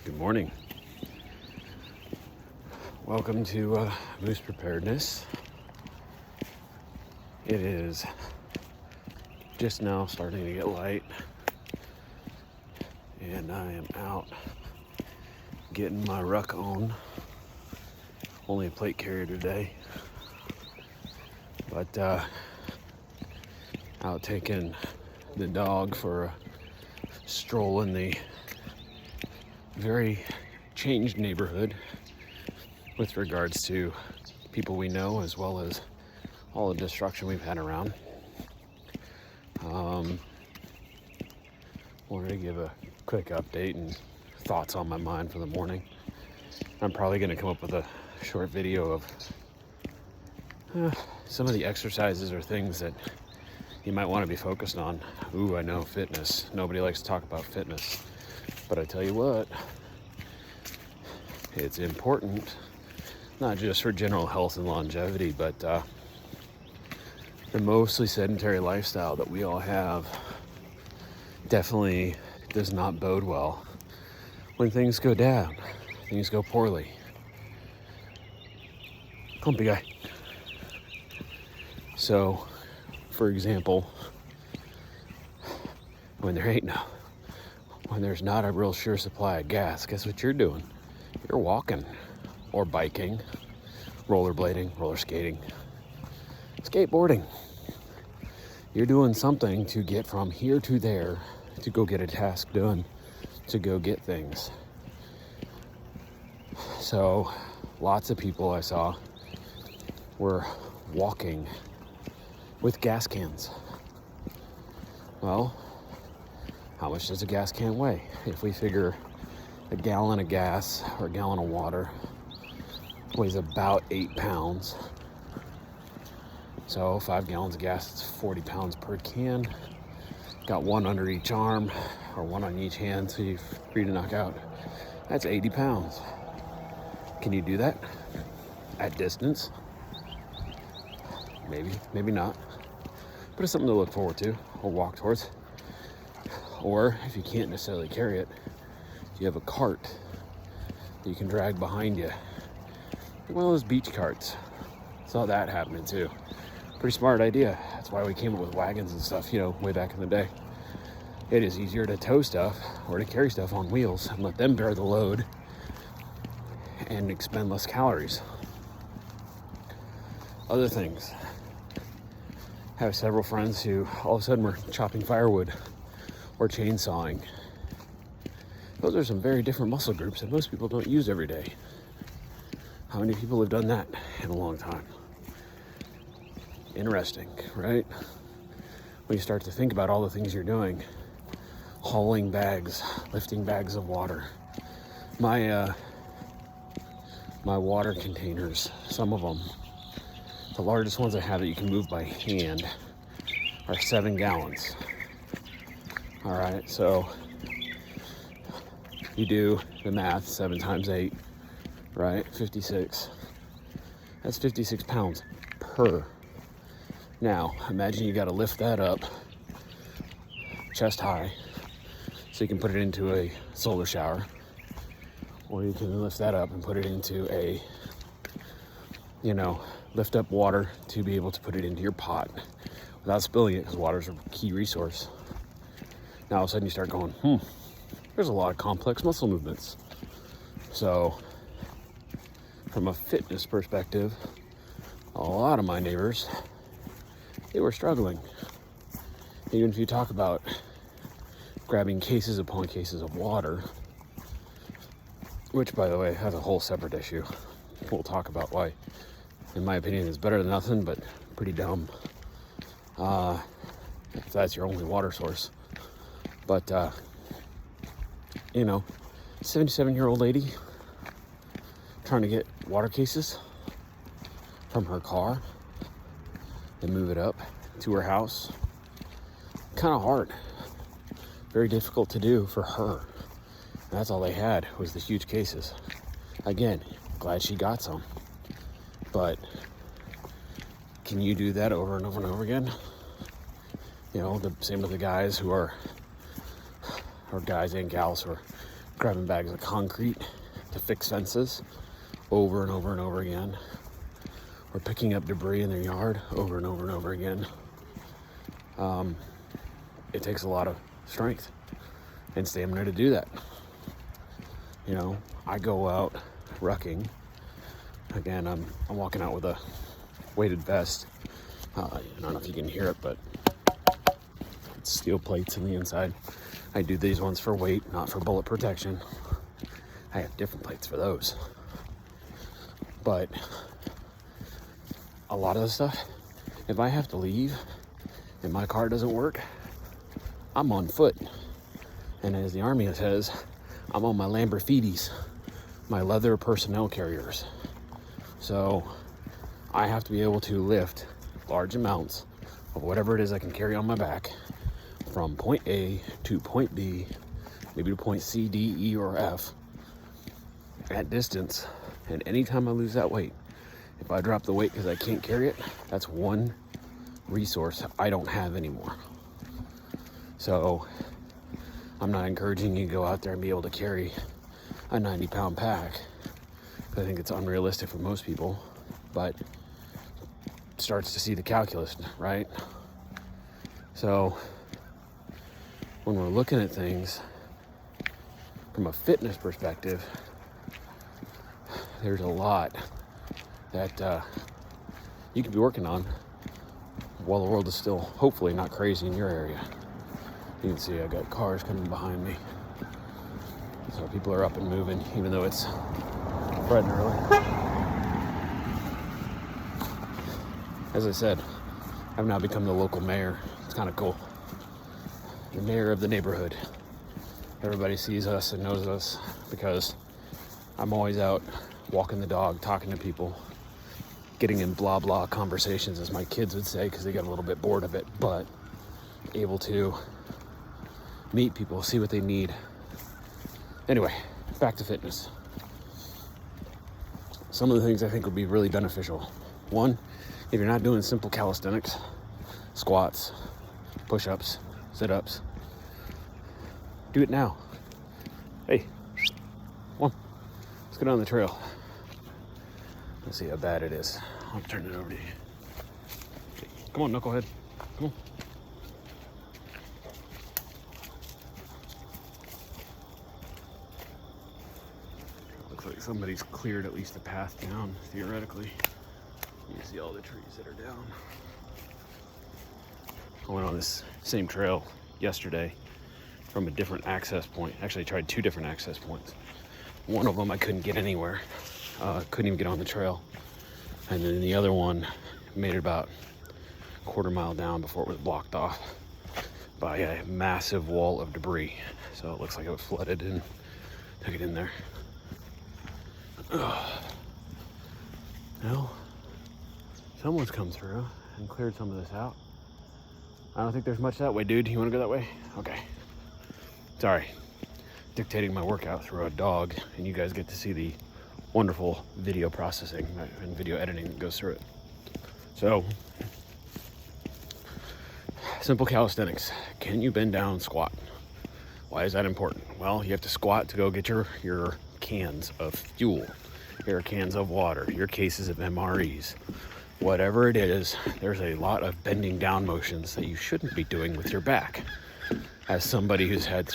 Good morning. Welcome to Moose Preparedness. It is just now starting to get light, and I am out getting my ruck on. Only a plate carrier today, but out taking the dog for a stroll in the very changed neighborhood with regards to people we know, as well as all the destruction we've had around. Wanted to give a quick update and thoughts on my mind for the morning. I'm probably going to come up with a short video of some of the exercises or things that you might want to be focused on. Ooh, I know, fitness. Nobody likes to talk about fitness. But I tell you what, it's important, not just for general health and longevity, but the mostly sedentary lifestyle that we all have definitely does not bode well when things go down, things go poorly. Clumpy guy. So, for example, when there's not a real sure supply of gas, guess what you're doing? You're walking or biking, rollerblading, roller skating, skateboarding. You're doing something to get from here to there, to go get a task done, to go get things. So lots of people I saw were walking with gas cans. Well, how much does a gas can weigh? If we figure a gallon of gas or a gallon of water weighs about 8 pounds. So 5 gallons of gas, it's 40 pounds per can. Got one under each arm or one on each hand, so you're free to knock out. That's 80 pounds. Can you do that at distance? Maybe, maybe not. But it's something to look forward to or walk towards. Or if you can't necessarily carry it, you have a cart that you can drag behind you. One of those beach carts. Saw that happening too. Pretty smart idea. That's why we came up with wagons and stuff, way back in the day. It is easier to tow stuff or to carry stuff on wheels and let them bear the load and expend less calories. Other things. I have several friends who all of a sudden were chopping firewood or chainsawing. Those are some very different muscle groups that most people don't use every day. How many people have done that in a long time? Interesting, right? When you start to think about all the things you're doing, hauling bags, lifting bags of water. My water containers, some of them, the largest ones I have that you can move by hand are 7 gallons. All right, so you do the math, 7 times 8, right? 56. That's 56 pounds per. Now, imagine you got to lift that up chest high so you can put it into a solar shower, or you can lift that up and put it into a, lift up water to be able to put it into your pot without spilling it, because water is a key resource. Now all of a sudden you start going, there's a lot of complex muscle movements. So from a fitness perspective, a lot of my neighbors, they were struggling. Even if you talk about grabbing cases upon cases of water, which, by the way, has a whole separate issue. We'll talk about why, in my opinion, is better than nothing, but pretty dumb. If that's your only water source. But, 77-year-old lady trying to get water cases from her car and move it up to her house. Kind of hard. Very difficult to do for her. And that's all they had was the huge cases. Again, glad she got some. But can you do that over and over and over again? The same with the guys who are, or guys and gals who are grabbing bags of concrete to fix fences over and over and over again, or picking up debris in their yard over and over and over again. It takes a lot of strength and stamina to do that. You know, I go out rucking. Again, I'm walking out with a weighted vest. I don't know if you can hear it, but it's steel plates on the inside. I do these ones for weight, not for bullet protection. I have different plates for those. But a lot of the stuff, if I have to leave and my car doesn't work, I'm on foot. And as the Army says, I'm on my Lamborghinis, my leather personnel carriers. So I have to be able to lift large amounts of whatever it is I can carry on my back from point A to point B, maybe to point C, D, E, or F at distance. And anytime I lose that weight, if I drop the weight because I can't carry it, that's one resource I don't have anymore. So I'm not encouraging you to go out there and be able to carry a 90-pound pack. I think it's unrealistic for most people, but starts to see the calculus, right? So when we're looking at things from a fitness perspective, there's a lot that you could be working on while the world is still hopefully not crazy in your area. You can see I got cars coming behind me. So people are up and moving, even though it's bright and early. As I said, I've now become the local mayor. It's kind of cool. The mayor of the neighborhood. Everybody sees us and knows us because I'm always out walking the dog, talking to people, getting in blah blah conversations, as my kids would say, because they got a little bit bored of it, but able to meet people, see what they need. Anyway, back to fitness. Some of the things I think would be really beneficial. One, if you're not doing simple calisthenics, squats, push-ups, sit-ups, do it now. Hey, come on, let's go down the trail. Let's see how bad it is. I'll turn it over to you. Come on, knucklehead, come on. Looks like somebody's cleared at least a path down, theoretically. You see all the trees that are down. I went on this same trail yesterday from a different access point. Actually, I tried two different access points. One of them I couldn't get anywhere. Couldn't even get on the trail. And then the other one made it about a quarter mile down before it was blocked off by a massive wall of debris. So it looks like it was flooded and took it in there. Well, someone's come through and cleared some of this out. I don't think there's much that way, dude. You want to go that way? Okay. Sorry. Dictating my workout through a dog, and you guys get to see the wonderful video processing and video editing that goes through it. So, simple calisthenics. Can you bend down and squat? Why is that important? Well, you have to squat to go get your cans of fuel, your cans of water, your cases of MREs. Whatever it is, there's a lot of bending down motions that you shouldn't be doing with your back. As somebody who's had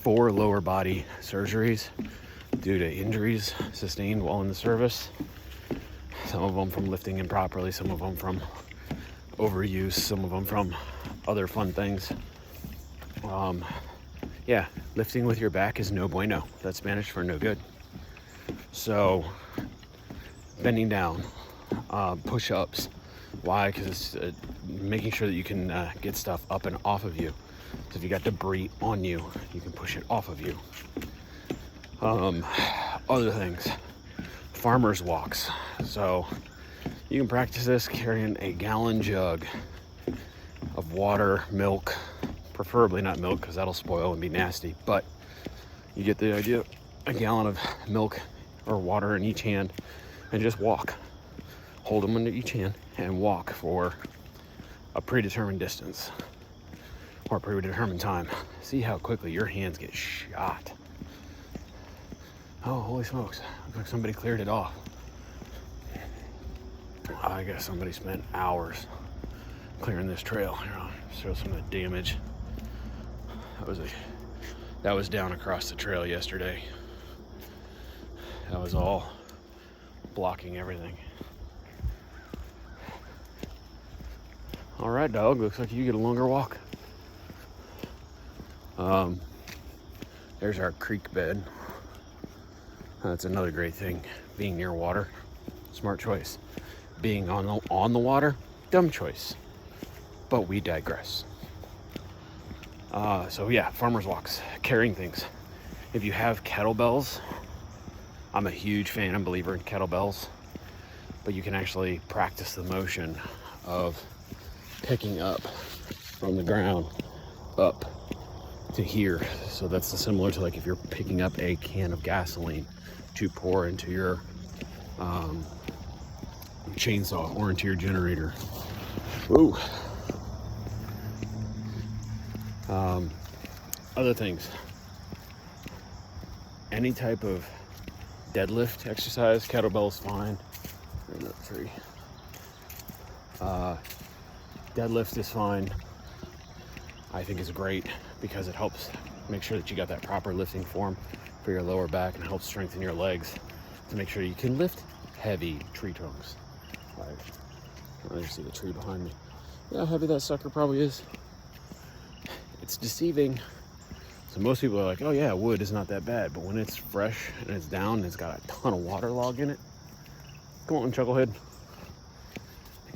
four lower body surgeries due to injuries sustained while in the service. Some of them from lifting improperly, some of them from overuse, some of them from other fun things. Yeah, lifting with your back is no bueno. That's Spanish for no good. So, bending down, push-ups. Why? Because it's making sure that you can get stuff up and off of you. So if you got debris on you, you can push it off of you. Other things, farmer's walks. So you can practice this carrying a gallon jug of water, milk, preferably not milk because that'll spoil and be nasty, but you get the idea. A gallon of milk or water in each hand and just walk. Hold them under each hand and walk for a predetermined distance or a predetermined time. See how quickly your hands get shot. Oh, holy smokes. Looks like somebody cleared it off. I guess somebody spent hours clearing this trail. Here, I'll show some of the damage. That was down across the trail yesterday. That was all blocking everything. All right, dog, looks like you get a longer walk. There's our creek bed. That's another great thing, being near water. Smart choice. Being on the water, dumb choice. But we digress. So yeah, farmer's walks, carrying things. If you have kettlebells, I'm a huge fan and believer in kettlebells, but you can actually practice the motion of picking up from the ground up to here. So that's similar to like if you're picking up a can of gasoline to pour into your chainsaw or into your generator. Ooh. Other things, any type of deadlift exercise, kettlebell's fine. Deadlift is fine. I think it's great because it helps make sure that you got that proper lifting form for your lower back and helps strengthen your legs to make sure you can lift heavy tree trunks. I can see the tree behind me. Yeah, how heavy that sucker probably is. It's deceiving. So most people are like, oh yeah, wood is not that bad, but when it's fresh and it's down and it's got a ton of water log in it, come on, chucklehead.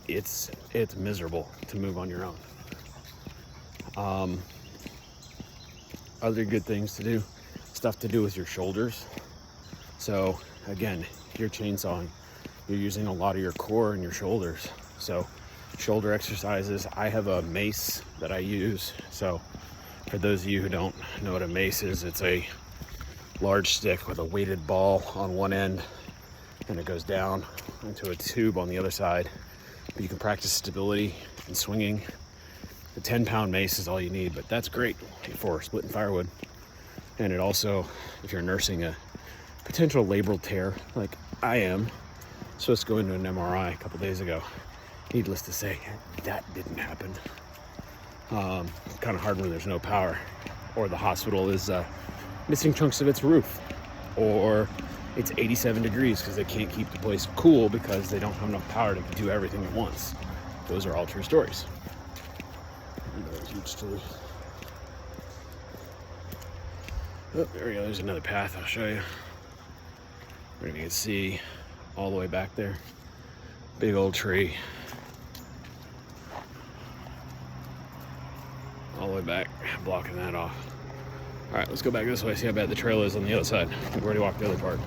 It's miserable to move on your own. Other good things to do, stuff to do with your shoulders. So again, if you're chainsawing, you're using a lot of your core and your shoulders. So shoulder exercises, I have a mace that I use. So for those of you who don't know what a mace is, it's a large stick with a weighted ball on one end, and it goes down into a tube on the other side. But you can practice stability and swinging. The 10-pound mace is all you need, but that's great for splitting firewood. And it also, if you're nursing a potential labral tear, like I am, supposed to go into an MRI a couple days ago. Needless to say, that didn't happen. Kind of hard when there's no power, or the hospital is missing chunks of its roof, or it's 87 degrees because they can't keep the place cool because they don't have enough power to do everything at once. Those are all true stories. Another huge tree. Oh, there we go. There's another path. I'll show you. Where you can see all the way back there. Big old tree. All the way back, blocking that off. All right, let's go back this way, see how bad the trail is on the other side. We've already walked the other part.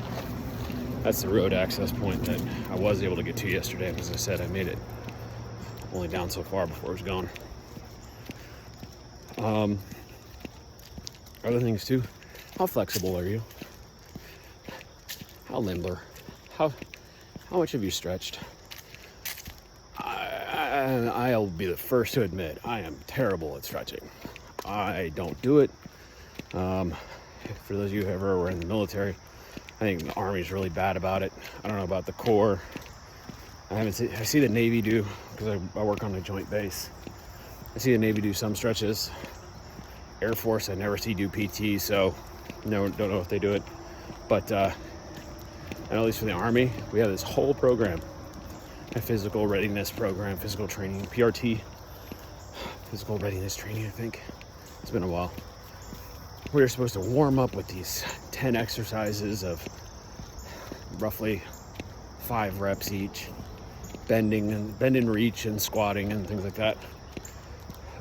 That's the road access point that I was able to get to yesterday. As I said, I made it only down so far before it was gone. Other things too, how flexible are you? How limber? How much have you stretched? I'll be the first to admit I am terrible at stretching. I don't do it. For those of you who ever were in the military, I think the Army's really bad about it. I don't know about the Corps. I see the Navy do, because I work on a joint base. I see the Navy do some stretches. Air Force, I never see do PT, so don't know if they do it. But at least for the Army, we have this whole program, a physical readiness program, physical training, PRT, physical readiness training, I think. It's been a while. We're supposed to warm up with these 10 exercises of roughly 5 reps each, bend and reach and squatting and things like that.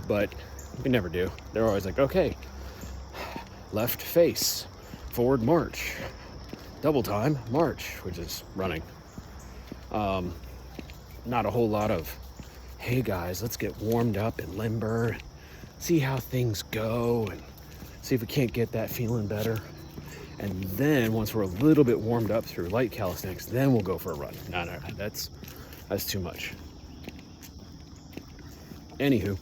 But we never do. They're always like, okay, left face, forward march, double time march, which is running. Not a whole lot of, hey guys, let's get warmed up and limber, see how things go, and see if we can't get that feeling better. And then once we're a little bit warmed up through light calisthenics, then we'll go for a run. No, that's too much. Anywho,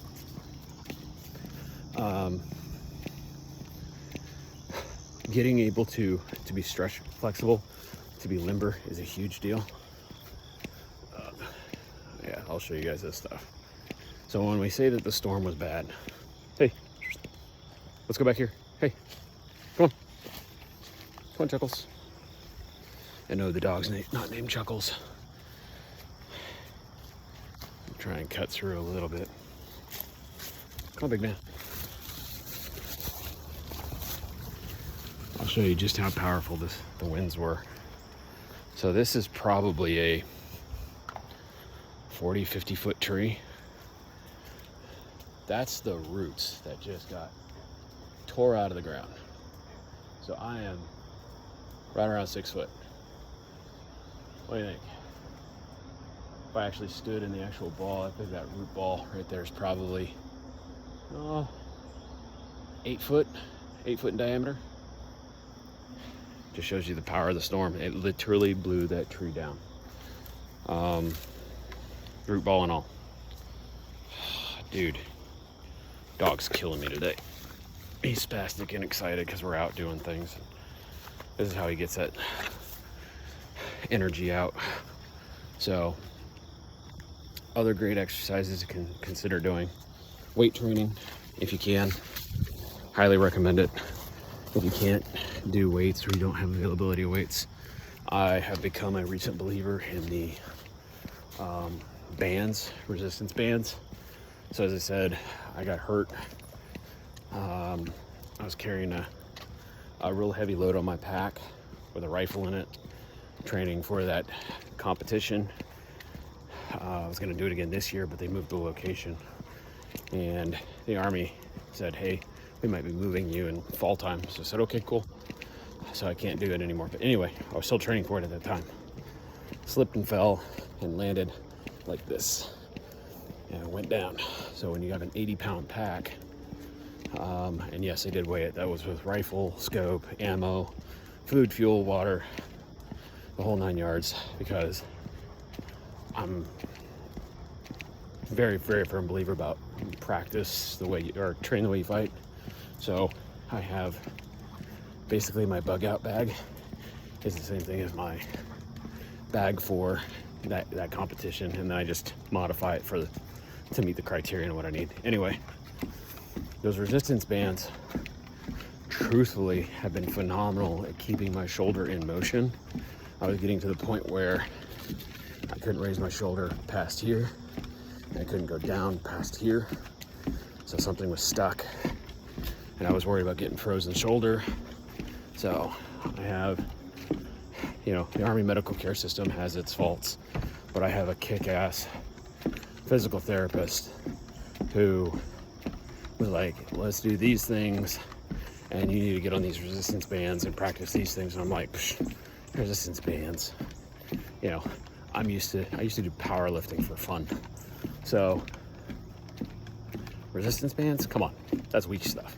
getting able to be stretch flexible, to be limber is a huge deal. Yeah, I'll show you guys this stuff. So when we say that the storm was bad, hey, let's go back here. Hey, come on, Chuckles. I know the dog's not named Chuckles. Try and cut through a little bit. Come on, big man. I'll show you just how powerful the winds were. So this is probably a 40, 50 foot tree. That's the roots that just got tore out of the ground. So I am right around 6 foot. What do you think? If I actually stood in the actual ball, I think that root ball right there is probably 8 foot in diameter. Just shows you the power of the storm. It literally blew that tree down. Root ball and all. Dude, dog's killing me today. He's spastic and excited because we're out doing things. This is how he gets that energy out. So, other great exercises you can consider doing. Weight training, if you can. Highly recommend it. If you can't do weights or you don't have availability of weights, I have become a recent believer in the bands, resistance bands. So as I said, I got hurt. I was carrying a real heavy load on my pack with a rifle in it, training for that competition. I was going to do it again this year, but they moved the location. And the Army said, hey, we might be moving you in fall time. So I said, okay, cool. So I can't do it anymore. But anyway, I was still training for it at that time. Slipped and fell and landed like this. And it went down. So when you have an 80-pound pack, and yes, I did weigh it. That was with rifle, scope, ammo, food, fuel, water, the whole 9 yards, because I'm very, very firm believer about practice the way you, or train the way you fight. So I have basically my bug out bag is the same thing as my bag for that competition, and then I just modify it to meet the criteria and what I need. Anyway, those resistance bands truthfully have been phenomenal at keeping my shoulder in motion. I was getting to the point where I couldn't raise my shoulder past here, and I couldn't go down past here, so something was stuck, and I was worried about getting frozen shoulder. So I have, the Army medical care system has its faults, but I have a kick-ass physical therapist who was like, let's do these things, and you need to get on these resistance bands and practice these things. And I'm like, resistance bands, I used to do powerlifting for fun. So resistance bands, come on, that's weak stuff.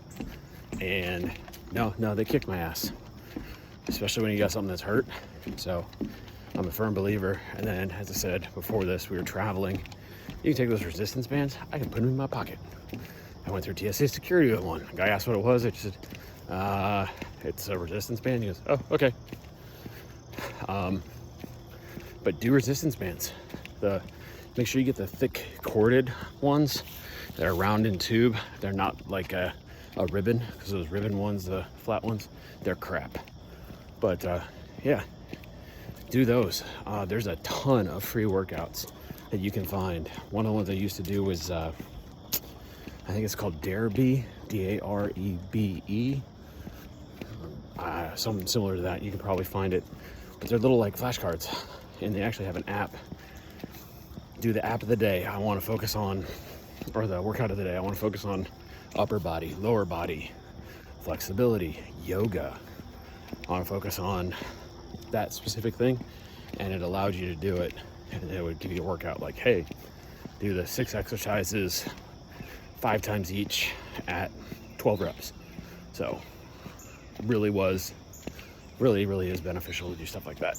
And no, they kick my ass, especially when you got something that's hurt. So I'm a firm believer. And then, as I said before this, we were traveling. You can take those resistance bands, I can put them in my pocket. I went through TSA security with one. The guy asked what it was. I just said, it's a resistance band. He goes, oh, okay. But do resistance bands. Make sure you get the thick corded ones. They're round in tube. They're not like a ribbon, because those ribbon ones, the flat ones, they're crap. But yeah, do those. There's a ton of free workouts that you can find. One of the ones I used to do was, I think it's called Darebe, Darebe. Something similar to that. You can probably find it. But they're little like flashcards, and they actually have an app. Do the app of the day. I want to focus on, or the workout of the day. I want to focus on upper body, lower body, flexibility, yoga. I want to focus on that specific thing, and it allowed you to do it. And it would give you a workout like, hey, do the 6 exercises 5 times each at 12 reps. So really is beneficial to do stuff like that.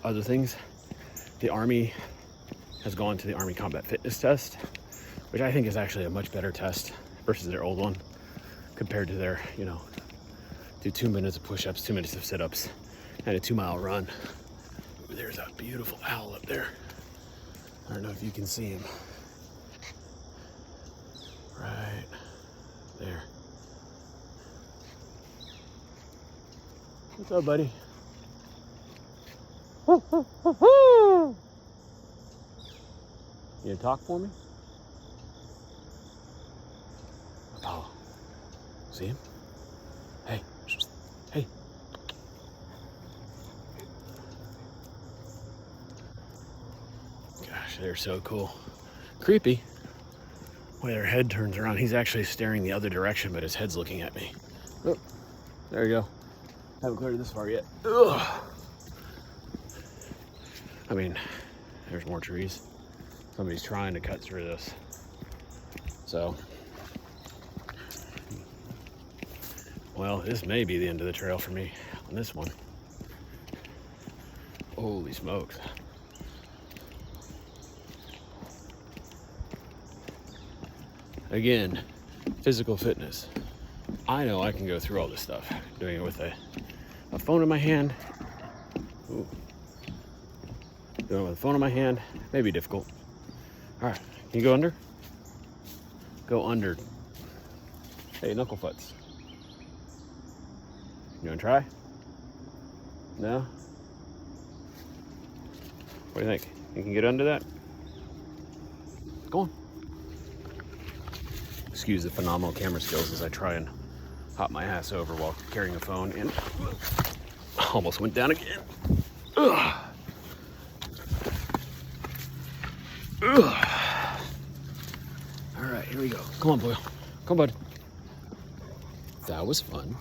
Other things, the Army has gone to the Army Combat Fitness test, which I think is actually a much better test versus their old one, compared to their, do 2 minutes of push-ups, 2 minutes of sit-ups, and a 2-mile run. Ooh, there's a beautiful owl up there. I don't know if you can see him. Right there. What's up, buddy? You gonna talk for me? Oh, see him? Hey, hey. Gosh, they're so cool. Creepy. The way their head turns around, he's actually staring the other direction, but his head's looking at me. Oh, there you go. Haven't cleared this far yet. Ugh. I mean, there's more trees. Somebody's trying to cut through this. So, well, this may be the end of the trail for me on this one. Holy smokes. Again, physical fitness. I know I can go through all this stuff. Doing it with a phone in my hand. Ooh. Doing it with a phone in my hand may be difficult. All right, can you go under? Go under. Hey, knucklefuts. You wanna try? No? What do you think? You can get under that? Go on. Excuse the phenomenal camera skills as I try and hop my ass over while carrying a phone and almost went down again. Ugh. Ugh. All right, here we go. Come on, Boyle. Come on, bud. That was fun.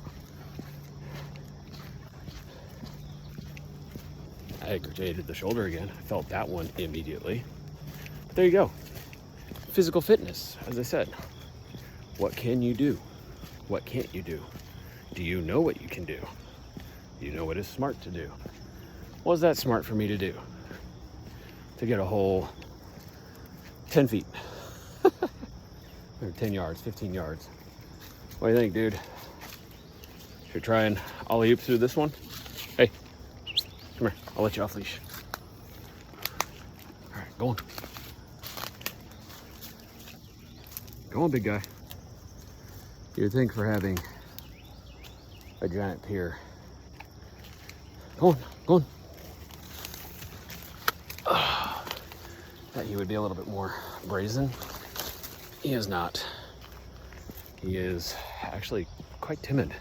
I aggravated the shoulder again. I felt that one immediately. But there you go. Physical fitness, as I said. What can you do? What can't you do? Do you know what you can do? Do you know what is smart to do? Was that smart for me to do? To get a whole 10 feet. Or 10 yards, 15 yards. What do you think, dude? Should we try and ollie-oop through this one? Hey, come here. I'll let you off leash. All right, go on. Go on, big guy. You'd think for having a giant pier. Go on, go on. That he would be a little bit more brazen. He is not. He is actually quite timid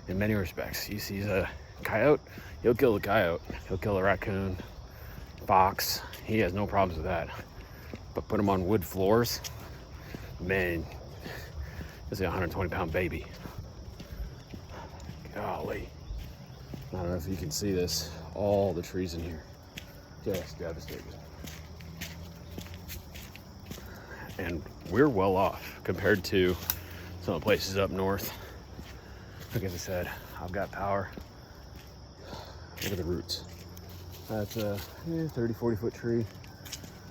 in many respects. He sees a coyote, he'll kill the coyote. He'll kill a raccoon, fox. He has no problems with that. But put him on wood floors, man, this is a 120-pound baby. Golly. I don't know if you can see this. All the trees in here. Just devastated. And we're well off compared to some of the places up north. Like as I said, I've got power. Look at the roots. That's a 30, 40 foot tree.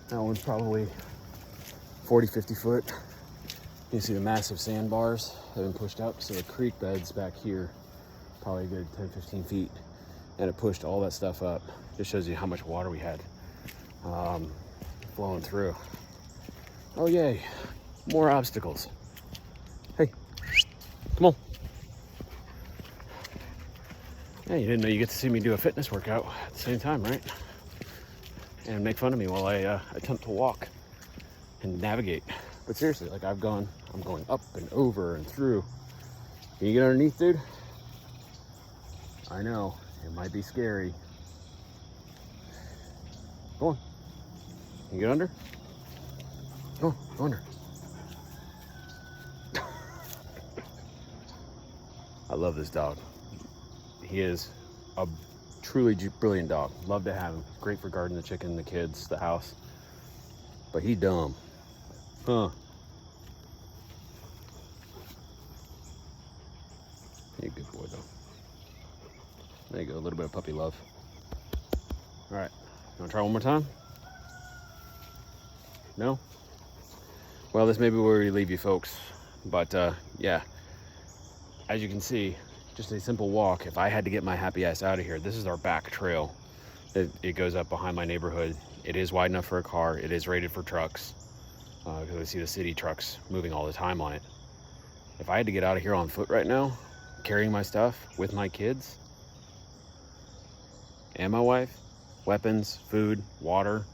That one's probably 40, 50 foot. You can see the massive sandbars that have been pushed up. So the creek bed's back here, probably a good 10, 15 feet. And it pushed all that stuff up. Just shows you how much water we had flowing through. Oh yay, more obstacles. Hey, come on. Yeah, you didn't know you get to see me do a fitness workout at the same time, right? And make fun of me while I attempt to walk and navigate. But seriously, like I'm going up and over and through. Can you get underneath, dude? I know, it might be scary. Go on. Can you get under? Go under. I love this dog. He is a truly brilliant dog. Love to have him. Great for guarding the chicken, the kids, the house. But he's dumb. Huh. You're a good boy, though. There you go, a little bit of puppy love. All right, you wanna try one more time? No? Well, this may be where we leave you folks. But yeah, as you can see, just a simple walk. If I had to get my happy ass out of here, this is our back trail. It goes up behind my neighborhood. It is wide enough for a car. It is rated for trucks because I see the city trucks moving all the time on it. If I had to get out of here on foot right now, carrying my stuff with my kids and my wife, weapons, food, water,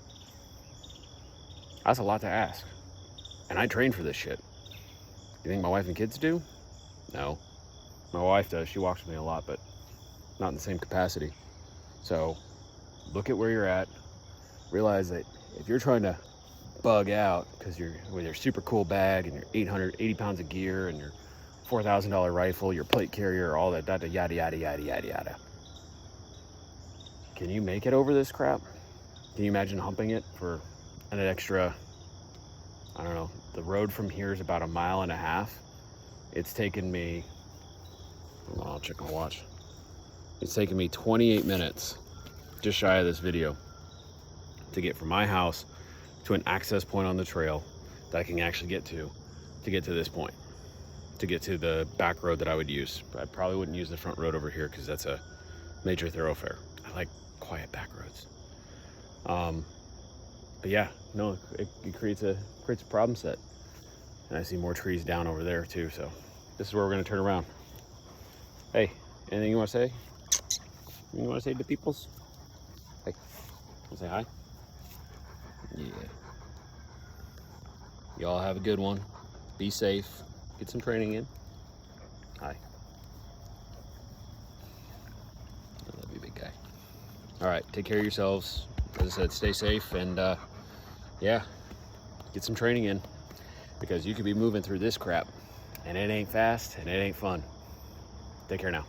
that's a lot to ask. And I train for this shit. You think my wife and kids do? No. My wife does. She walks with me a lot, but not in the same capacity. So look at where you're at. Realize that if you're trying to bug out because you're with your super cool bag and your 880 pounds of gear and your $4,000 rifle, your plate carrier, all that, yada, yada, yada, yada, yada. Can you make it over this crap? Can you imagine humping it for an extra, I don't know, the road from here is about 1.5 miles. It's taken me, hold on, I'll check my watch. It's taken me 28 minutes, just shy of this video, to get from my house to an access point on the trail that I can actually get to this point, to get to the back road that I would use. I probably wouldn't use the front road over here because that's a major thoroughfare. I like quiet back roads. But yeah, no, it creates a problem set. And I see more trees down over there too, so this is where we're gonna turn around. Hey, anything you wanna say? You wanna say to peoples? Hey, wanna say hi? Yeah. Y'all have a good one. Be safe. Get some training in. Hi. I love you, big guy. All right, take care of yourselves. As I said, stay safe and yeah, get some training in because you could be moving through this crap and it ain't fast and it ain't fun. Take care now.